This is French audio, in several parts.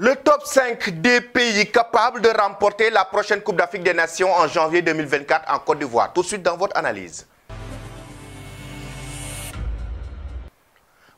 Le top 5 des pays capables de remporter la prochaine Coupe d'Afrique des Nations en janvier 2024 en Côte d'Ivoire. Tout de suite dans votre analyse.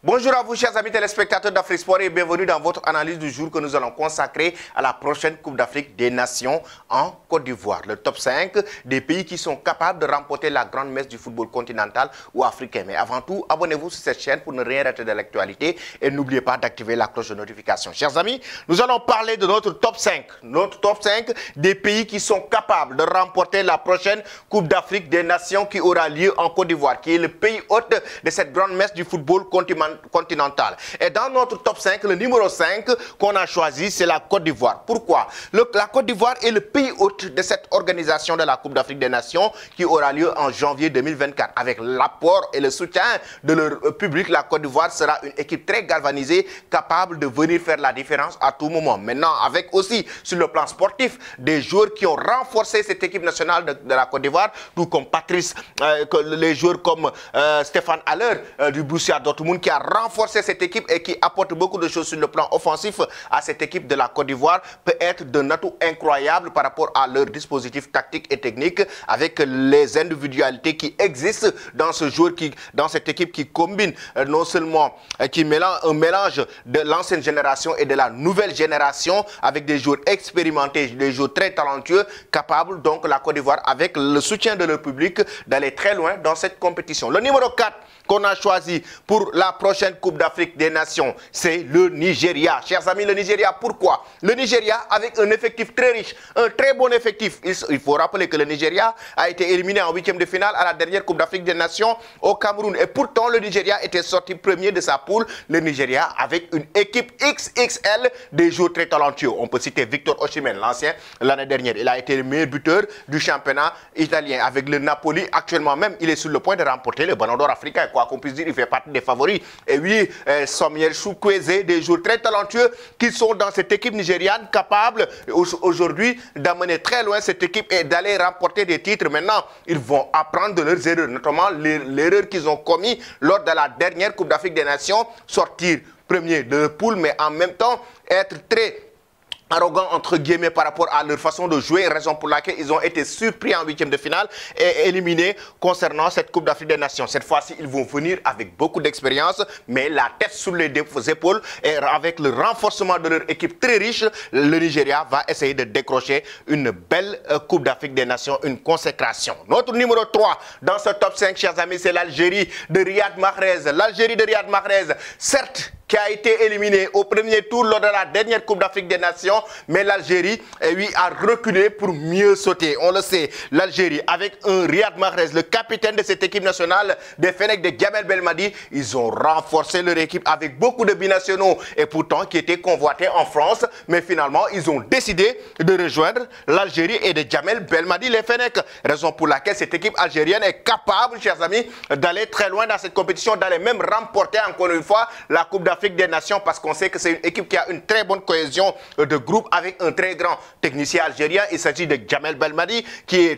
Bonjour à vous, chers amis téléspectateurs d'Afrique Sport, et bienvenue dans votre analyse du jour que nous allons consacrer à la prochaine Coupe d'Afrique des Nations en Côte d'Ivoire. Le top 5 des pays qui sont capables de remporter la grande messe du football continental ou africain. Mais avant tout, abonnez-vous sur cette chaîne pour ne rien rater de l'actualité et n'oubliez pas d'activer la cloche de notification. Chers amis, nous allons parler de notre top 5. Notre top 5 des pays qui sont capables de remporter la prochaine Coupe d'Afrique des Nations qui aura lieu en Côte d'Ivoire, qui est le pays hôte de cette grande messe du football continental. Et dans notre top 5, le numéro 5 qu'on a choisi, c'est la Côte d'Ivoire. Pourquoi? La Côte d'Ivoire est le pays hôte de cette organisation de la Coupe d'Afrique des Nations qui aura lieu en janvier 2024. Avec l'apport et le soutien de leur public, la Côte d'Ivoire sera une équipe très galvanisée, capable de venir faire la différence à tout moment. Maintenant, avec aussi, sur le plan sportif, des joueurs qui ont renforcé cette équipe nationale de la Côte d'Ivoire, tout comme Patrice, les joueurs comme Stéphane Haller du Borussia Dortmund, qui a renforcer cette équipe et qui apporte beaucoup de choses sur le plan offensif à cette équipe de la Côte d'Ivoire, peut être d'un atout incroyable par rapport à leur dispositif tactique et technique, avec les individualités qui existent dans ce joueur, dans cette équipe qui combine non seulement, qui mélange un mélange de l'ancienne génération et de la nouvelle génération, avec des joueurs expérimentés, des joueurs très talentueux, capables donc la Côte d'Ivoire, avec le soutien de leur public, d'aller très loin dans cette compétition. Le numéro 4 qu'on a choisi pour la prochaine Coupe d'Afrique des Nations, c'est le Nigeria. Chers amis, le Nigeria, pourquoi? Le Nigeria, avec un effectif très riche, un très bon effectif. Il faut rappeler que le Nigeria a été éliminé en huitième de finale à la dernière Coupe d'Afrique des Nations au Cameroun. Et pourtant, le Nigeria était sorti premier de sa poule. Le Nigeria avec une équipe XXL, des joueurs très talentueux. On peut citer Victor Osimhen, l'ancien, l'année dernière. Il a été le meilleur buteur du championnat italien. Avec le Napoli, actuellement même, il est sur le point de remporter le Ballon d'Or africain. Quoi qu'on puisse dire, il fait partie des favoris. Et oui, Samuel Chukwueze, des joueurs très talentueux qui sont dans cette équipe nigériane, capables aujourd'hui d'amener très loin cette équipe et d'aller remporter des titres. Maintenant, ils vont apprendre de leurs erreurs, notamment l'erreur qu'ils ont commise lors de la dernière Coupe d'Afrique des Nations, sortir premier de leur poule, mais en même temps être très arrogant entre guillemets par rapport à leur façon de jouer, raison pour laquelle ils ont été surpris en huitième de finale et éliminés concernant cette Coupe d'Afrique des Nations. Cette fois-ci, ils vont venir avec beaucoup d'expérience, mais la tête sur les épaules, et avec le renforcement de leur équipe très riche, le Nigeria va essayer de décrocher une belle Coupe d'Afrique des Nations, une consécration. Notre numéro 3 dans ce top 5, chers amis, c'est l'Algérie de Riyad Mahrez. L'Algérie de Riyad Mahrez, certes, qui a été éliminé au premier tour lors de la dernière Coupe d'Afrique des Nations, mais l'Algérie, lui, a reculé pour mieux sauter. On le sait, l'Algérie, avec un Riyad Mahrez, le capitaine de cette équipe nationale des Fennecs de Djamel Belmadi, ils ont renforcé leur équipe avec beaucoup de binationaux, et pourtant qui étaient convoités en France, mais finalement, ils ont décidé de rejoindre l'Algérie et de Djamel Belmadi, les Fennecs. Raison pour laquelle cette équipe algérienne est capable, chers amis, d'aller très loin dans cette compétition, d'aller même remporter encore une fois la Coupe d'Afrique des Nations, parce qu'on sait que c'est une équipe qui a une très bonne cohésion de groupe avec un très grand technicien algérien. Il s'agit de Djamel Belmadi qui a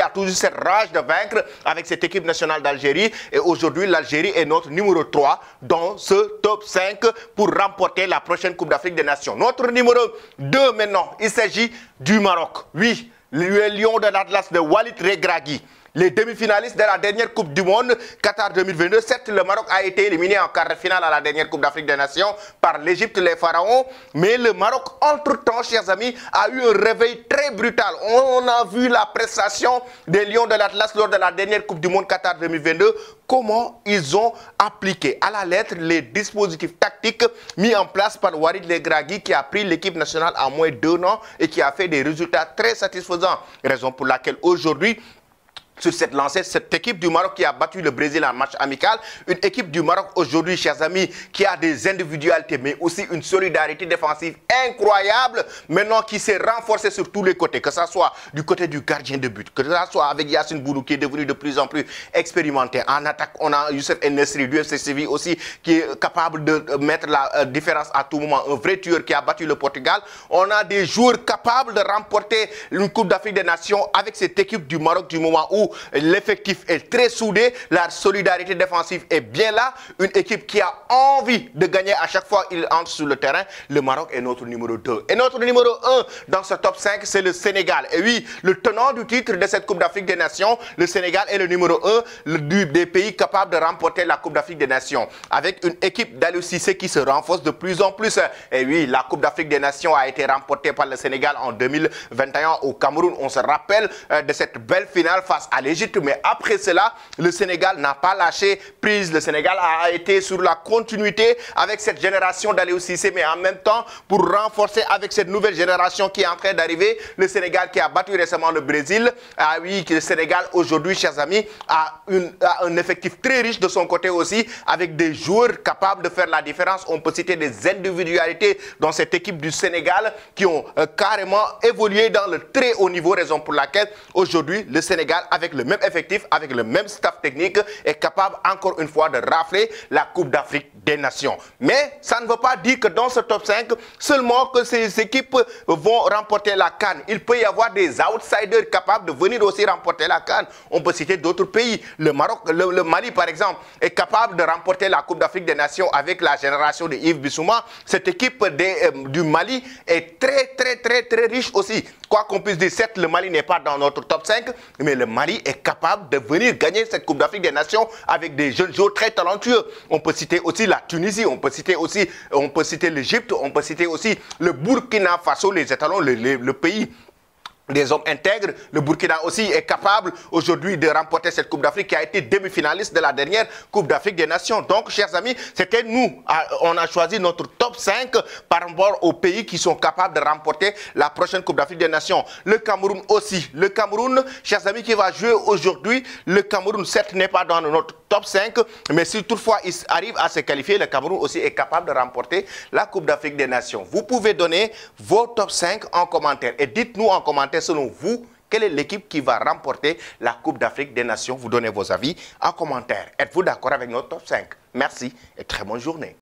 toujours cette rage de vaincre avec cette équipe nationale d'Algérie. Et aujourd'hui, l'Algérie est notre numéro 3 dans ce top 5 pour remporter la prochaine Coupe d'Afrique des Nations. Notre numéro 2 maintenant, il s'agit du Maroc. Oui, le lion de l'Atlas de Walid Regragui. Les demi-finalistes de la dernière Coupe du Monde, Qatar 2022, certes, le Maroc a été éliminé en quart de finale à la dernière Coupe d'Afrique des Nations par l'Égypte, les Pharaons. Mais le Maroc, entre-temps, chers amis, a eu un réveil très brutal. On a vu la prestation des Lions de l'Atlas lors de la dernière Coupe du Monde Qatar 2022. Comment ils ont appliqué à la lettre les dispositifs tactiques mis en place par Walid Regragui, qui a pris l'équipe nationale en moins d'1 an et qui a fait des résultats très satisfaisants. Raison pour laquelle aujourd'hui, sur cette lancée, cette équipe du Maroc qui a battu le Brésil en match amical, une équipe du Maroc aujourd'hui, chers amis, qui a des individualités, mais aussi une solidarité défensive incroyable, maintenant qui s'est renforcée sur tous les côtés, que ce soit du côté du gardien de but, que ce soit avec Yassine Boulou qui est devenu de plus en plus expérimenté. En attaque, on a Youssef El-Nesri du FC Séville aussi, qui est capable de mettre la différence à tout moment, un vrai tueur qui a battu le Portugal. On a des joueurs capables de remporter une Coupe d'Afrique des Nations avec cette équipe du Maroc, du moment où l'effectif est très soudé, la solidarité défensive est bien là, une équipe qui a envie de gagner à chaque fois qu'il entre sur le terrain. Le Maroc est notre numéro 2. Et notre numéro 1 dans ce top 5, c'est le Sénégal. Et oui, le tenant du titre de cette Coupe d'Afrique des Nations, le Sénégal est le numéro 1 des pays capables de remporter la Coupe d'Afrique des Nations. Avec une équipe d'Aliou Cissé qui se renforce de plus en plus. Et oui, la Coupe d'Afrique des Nations a été remportée par le Sénégal en 2021 au Cameroun. On se rappelle de cette belle finale face à l'Égypte. Mais après cela, le Sénégal n'a pas lâché prise. Le Sénégal a été sur la continuité avec cette génération d'Aliou Cissé, mais en même temps, pour renforcer avec cette nouvelle génération qui est en train d'arriver, le Sénégal qui a battu récemment le Brésil. Ah oui, le Sénégal aujourd'hui, chers amis, a un effectif très riche de son côté aussi, avec des joueurs capables de faire la différence. On peut citer des individualités dans cette équipe du Sénégal qui ont carrément évolué dans le très haut niveau, raison pour laquelle aujourd'hui le Sénégal, avec le même effectif, avec le même staff technique, est capable encore une fois de rafler la Coupe d'Afrique des Nations. Mais ça ne veut pas dire que dans ce top 5, seulement que ces équipes vont remporter la CAN. Il peut y avoir des outsiders capables de venir aussi remporter la CAN. On peut citer d'autres pays. Le Maroc, le Mali par exemple, est capable de remporter la Coupe d'Afrique des Nations avec la génération de Yves Bissouma. Cette équipe du Mali est très riche aussi. Quoi qu'on puisse dire, certes, le Mali n'est pas dans notre top 5, mais le Mali est capable de venir gagner cette Coupe d'Afrique des Nations avec des jeunes joueurs très talentueux. On peut citer aussi la Tunisie, on peut citer l'Égypte, on peut citer aussi le Burkina Faso, les étalons, le pays des hommes intègres. Le Burkina aussi est capable aujourd'hui de remporter cette Coupe d'Afrique qui a été demi-finaliste de la dernière Coupe d'Afrique des Nations. Donc, chers amis, c'était nous. On a choisi notre top 5 par rapport aux pays qui sont capables de remporter la prochaine Coupe d'Afrique des Nations. Le Cameroun aussi. Le Cameroun, chers amis, qui va jouer aujourd'hui. Le Cameroun, certes, n'est pas dans notre top 5, mais si toutefois il arrive à se qualifier, le Cameroun aussi est capable de remporter la Coupe d'Afrique des Nations. Vous pouvez donner vos top 5 en commentaire et dites-nous en commentaire selon vous, quelle est l'équipe qui va remporter la Coupe d'Afrique des Nations? Vous donnez vos avis en commentaire. Êtes-vous d'accord avec notre top 5? Merci et très bonne journée.